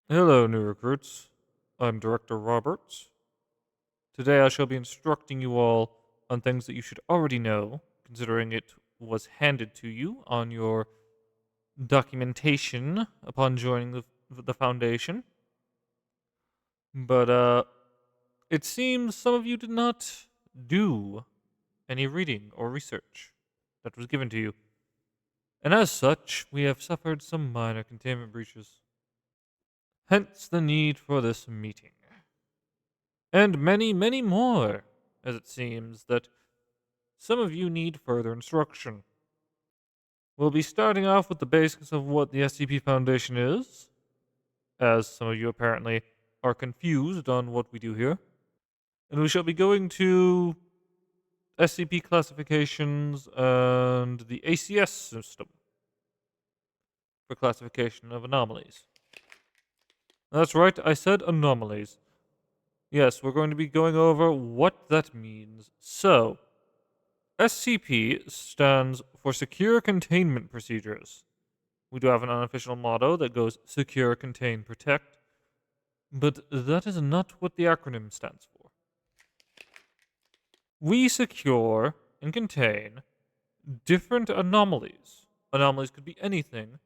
Hello, new recruits. I'm Director Roberts. Today I shall be instructing you all on things that you should already know, considering it was handed to you on your documentation upon joining the Foundation. But it seems some of you did not do any reading or research that was given to you. And as such, we have suffered some minor containment breaches. Hence the need for this meeting. And many, many more, as it seems that some of you need further instruction. We'll be starting off with the basics of what the SCP Foundation is, as some of you apparently are confused on what we do here. And we shall be going to SCP classifications and the ACS system for classification of anomalies. That's right, I said anomalies. Yes, we're going to be going over what that means. So, SCP stands for Secure Containment Procedures. We do have an unofficial motto that goes Secure, Contain, Protect, but that is not what the acronym stands for. We secure and contain different anomalies. Anomalies could be anything: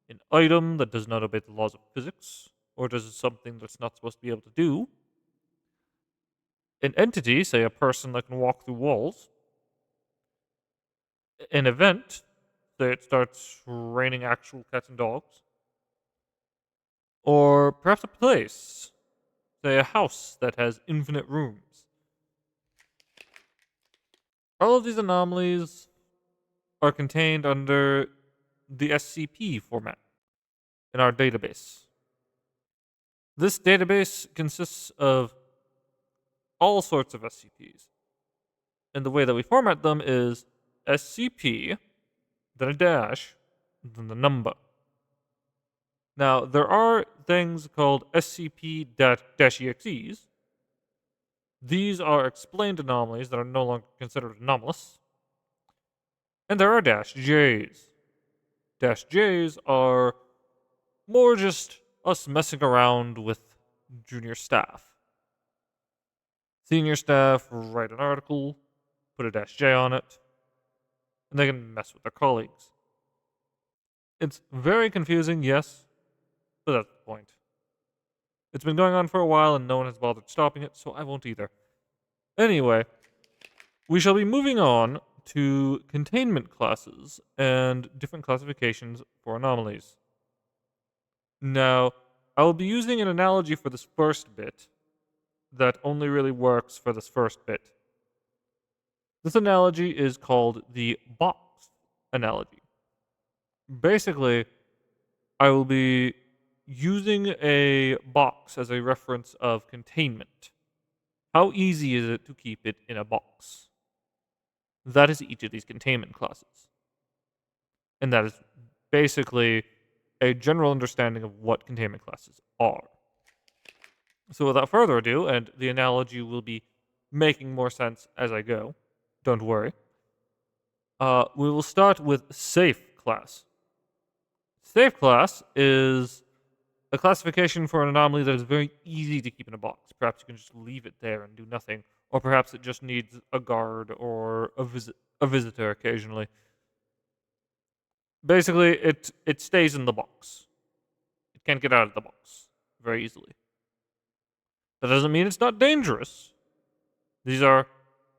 an item that does not obey the laws of physics, or does something that's not supposed to be able to do, an entity, say a person that can walk through walls, an event, say it starts raining actual cats and dogs, or perhaps a place, say a house that has infinite rooms. All of these anomalies are contained under the SCP format in our database. This database consists of all sorts of SCPs. And the way that we format them is SCP, then a dash, then the number. Now, there are things called SCP-EXEs. These are explained anomalies that are no longer considered anomalous. And there are dash Js. Dash Js are more just us messing around with junior staff. Senior staff write an article, put a dash J on it, and they can mess with their colleagues. It's very confusing, yes, but that's the point. It's been going on for a while and no one has bothered stopping it, so I won't either. Anyway, we shall be moving on to containment classes and different classifications for anomalies. Now, I will be using an analogy for this first bit that only really works for this first bit. This analogy is called the box analogy. Basically, I will be using a box as a reference of containment. How easy is it to keep it in a box? That is each of these containment classes. And that is basically a general understanding of what containment classes are. So without further ado, and the analogy will be making more sense as I go, don't worry. We will start with safe class. Safe class is a classification for an anomaly that is very easy to keep in a box. Perhaps you can just leave it there and do nothing, or perhaps it just needs a guard or a visitor occasionally. Basically, it stays in the box. It can't get out of the box very easily. That doesn't mean it's not dangerous. These are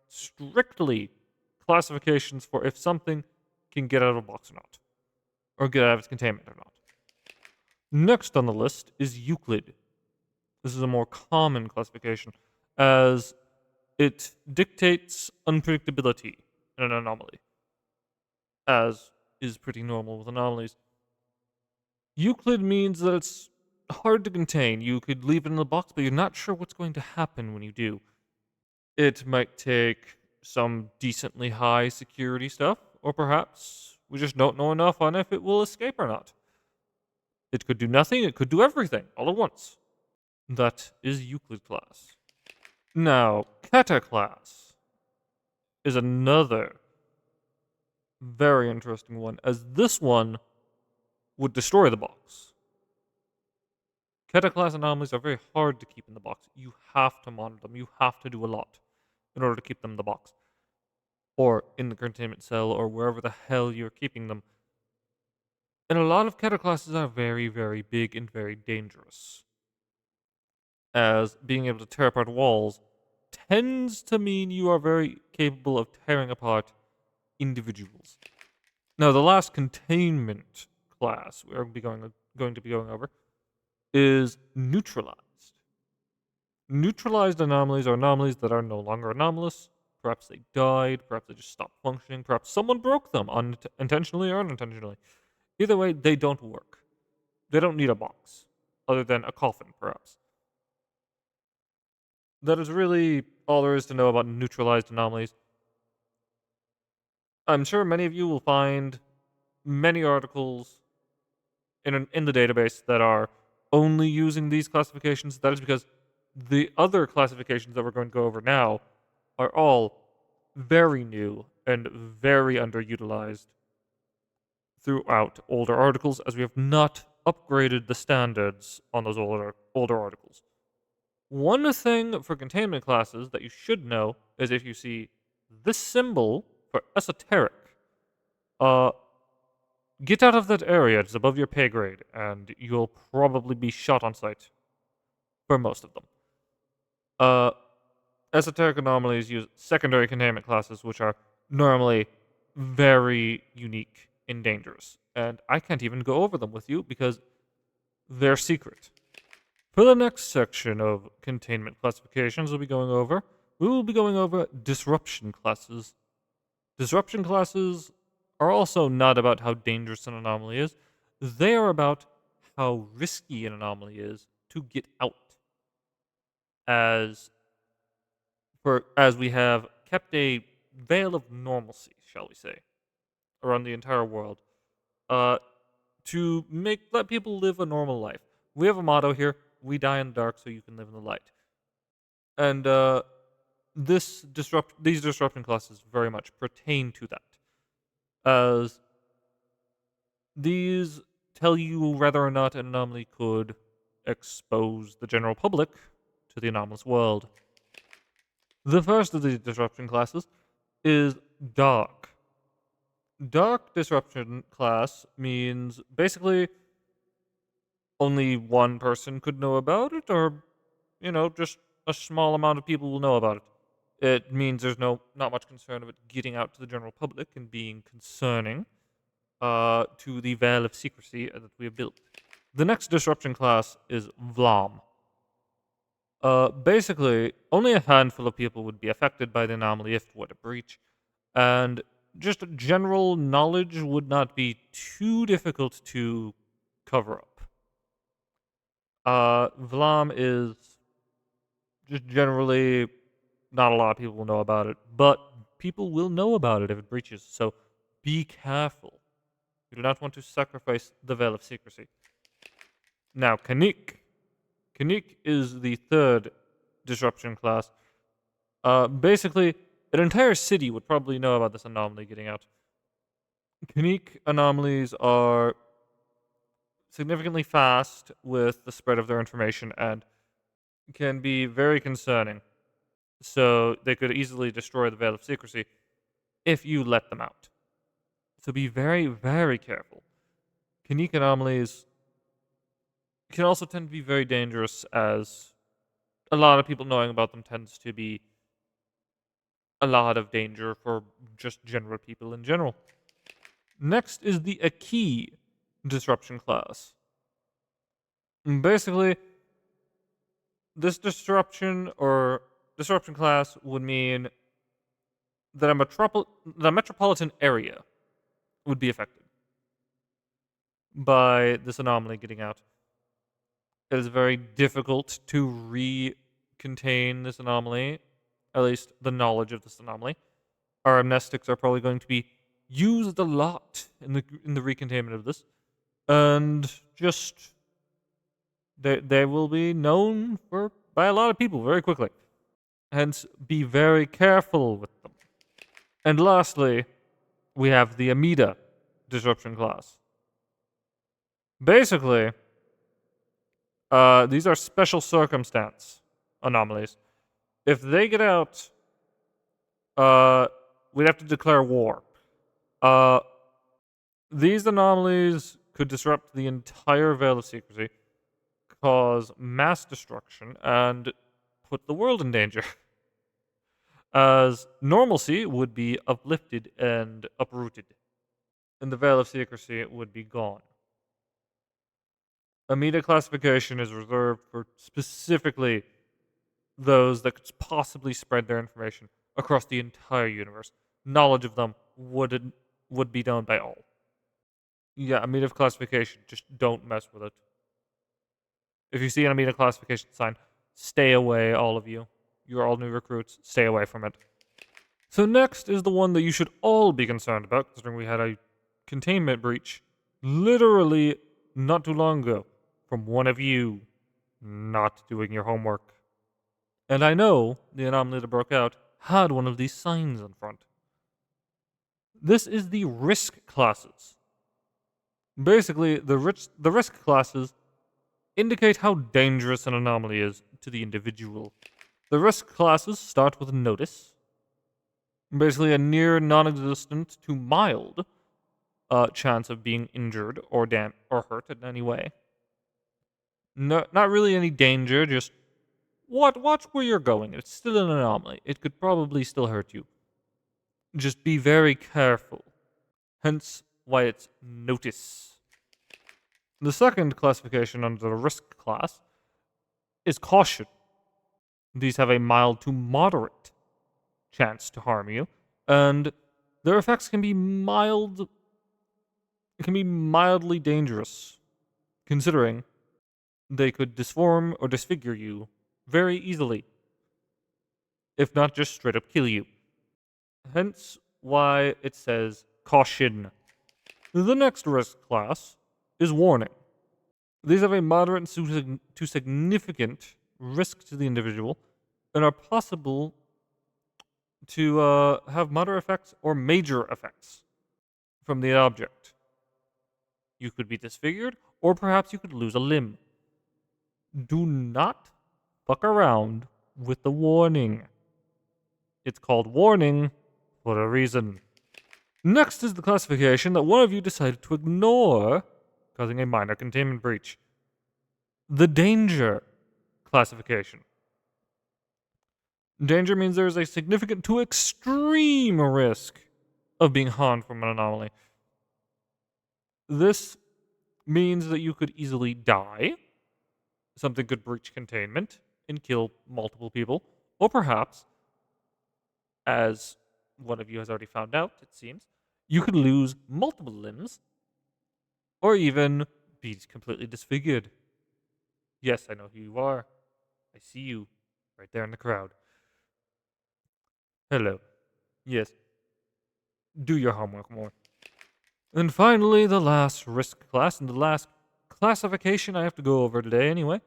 strictly classifications for if something can get out of a box or not, or get out of its containment or not. Next on the list is Euclid. This is a more common classification, as it dictates unpredictability in an anomaly, as is pretty normal with anomalies. Euclid means that it's hard to contain. You could leave it in the box, but you're not sure what's going to happen when you do. It might take some decently high security stuff, or perhaps we just don't know enough on if it will escape or not. It could do nothing, it could do everything, all at once. That is Euclid class. Now, Kata class is another very interesting one, as this one would destroy the box. Keta-class anomalies are very hard to keep in the box. You have to monitor them. You have to do a lot in order to keep them in the box. Or in the containment cell, or wherever the hell you're keeping them. And a lot of Keta-classes are very, very big and very dangerous. As being able to tear apart walls tends to mean you are very capable of tearing apart individuals. Now, the last containment class we're going to be going over is neutralized. Neutralized anomalies are anomalies that are no longer anomalous. Perhaps they died, perhaps they just stopped functioning, perhaps someone broke them intentionally or unintentionally. Either way, they don't work. They don't need a box, other than a coffin, perhaps. That is really all there is to know about neutralized anomalies. I'm sure many of you will find many articles in the database that are only using these classifications. That is because the other classifications that we're going to go over now are all very new and very underutilized throughout older articles, as we have not upgraded the standards on those older articles. One thing for containment classes that you should know is if you see this symbol for esoteric, get out of that area. It's above your pay grade, and you'll probably be shot on sight for most of them. Esoteric anomalies use secondary containment classes, which are normally very unique and dangerous. And I can't even go over them with you because they're secret. For the next section of containment classifications we will be going over disruption classes. Disruption classes are also not about how dangerous an anomaly is. They are about how risky an anomaly is to get out. As we have kept a veil of normalcy, shall we say, around the entire world, to let people live a normal life. We have a motto here: we die in the dark so you can live in the light. And these disruption classes very much pertain to that, as these tell you whether or not an anomaly could expose the general public to the anomalous world. The first of these disruption classes is dark. Dark disruption class means basically only one person could know about it, or, just a small amount of people will know about it. It means there's not much concern of it getting out to the general public and being concerning to the veil of secrecy that we have built. The next disruption class is Vlam. Basically, only a handful of people would be affected by the anomaly if it were to breach, and just general knowledge would not be too difficult to cover up. Vlam is just generally not a lot of people will know about it, but people will know about it if it breaches, so be careful. You do not want to sacrifice the veil of secrecy. Now, Kanik. Kanik is the third disruption class. Basically, an entire city would probably know about this anomaly getting out. Kanik anomalies are significantly fast with the spread of their information and can be very concerning. So they could easily destroy the veil of secrecy if you let them out. So be very, very careful. Kanik anomalies can also tend to be very dangerous, as a lot of people knowing about them tends to be a lot of danger for just general people in general. Next is the Aki disruption class. Basically, this disruption class would mean that a metropolitan area would be affected by this anomaly getting out. It is very difficult to re-contain this anomaly, at least the knowledge of this anomaly. Our amnestics are probably going to be used a lot in the recontainment of this, and just they will be known by a lot of people very quickly. Hence, be very careful with them. And lastly, we have the Amida disruption class. Basically, These are special circumstance anomalies. If they get out, we'd have to declare war. Uh, these anomalies could disrupt the entire Veil of Secrecy, cause mass destruction, and put the world in danger. As normalcy would be uplifted and uprooted, and the Veil of Secrecy would be gone. Amida classification is reserved for specifically those that could possibly spread their information across the entire universe. Knowledge of them would be known by all. Yeah, Amida classification, just don't mess with it. If you see an Amida classification sign, stay away, all of you. You're all new recruits, stay away from it. So next is the one that you should all be concerned about, considering we had a containment breach literally not too long ago from one of you not doing your homework. And I know the anomaly that broke out had one of these signs in front. This is the risk classes. Basically, the risk classes indicate how dangerous an anomaly is to the individual. The risk classes start with notice, basically a near non-existent to mild chance of being injured or hurt in any way. No, not really any danger, just watch where you're going. It's still an anomaly. It could probably still hurt you. Just be very careful. Hence why it's notice. The second classification under the risk class is caution. These have a mild to moderate chance to harm you, and their effects can be mildly dangerous, considering they could disform or disfigure you very easily, if not just straight up kill you. Hence why it says caution. The next risk class is warning. These have a moderate to significant risk to the individual and are possible to have moderate effects or major effects from the object. You could be disfigured, or perhaps you could lose a limb. Do not fuck around with the warning. It's called warning for a reason. Next is the classification that one of you decided to ignore, causing a minor containment breach. The danger classification. Danger means there is a significant to extreme risk of being harmed from an anomaly. This means that you could easily die. Something could breach containment and kill multiple people. Or perhaps, as one of you has already found out, it seems, you could lose multiple limbs or even be completely disfigured. Yes, I know who you are. I see you right there in the crowd. Hello. Yes. Do your homework more. And finally, the last risk class, and the last classification I have to go over today anyway,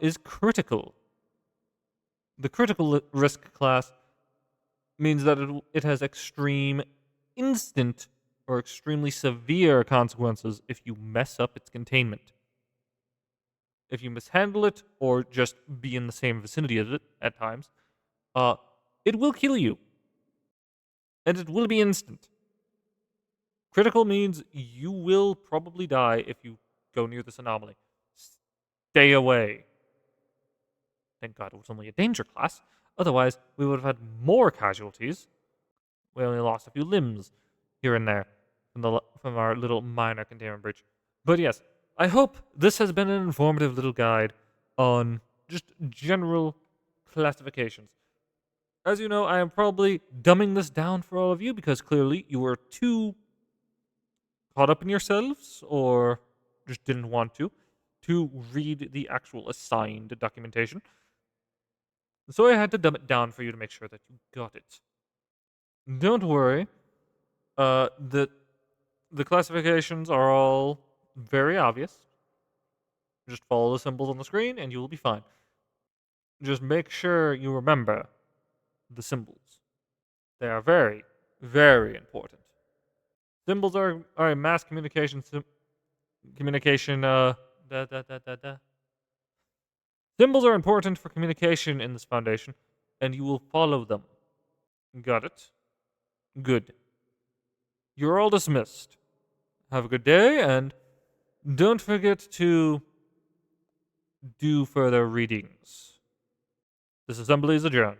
is critical. The critical risk class means that it has extreme, instant, or extremely severe consequences if you mess up its containment. If you mishandle it or just be in the same vicinity as it at times, it will kill you. And it will be instant. Critical means you will probably die if you go near this anomaly. Stay away. Thank God it was only a danger class. Otherwise, we would have had more casualties. We only lost a few limbs here and there from our little minor containment breach. But yes, I hope this has been an informative little guide on just general classifications. As you know, I am probably dumbing this down for all of you because clearly you were too caught up in yourselves or just didn't want to read the actual assigned documentation. So I had to dumb it down for you to make sure that you got it. Don't worry. The classifications are all very obvious. Just follow the symbols on the screen and you will be fine. Just make sure you remember the symbols. They are very, very important. Symbols are a mass communication Symbols are important for communication in this foundation, and you will follow them. Got it? Good. You're all dismissed. Have a good day, and don't forget to do further readings. This assembly is adjourned.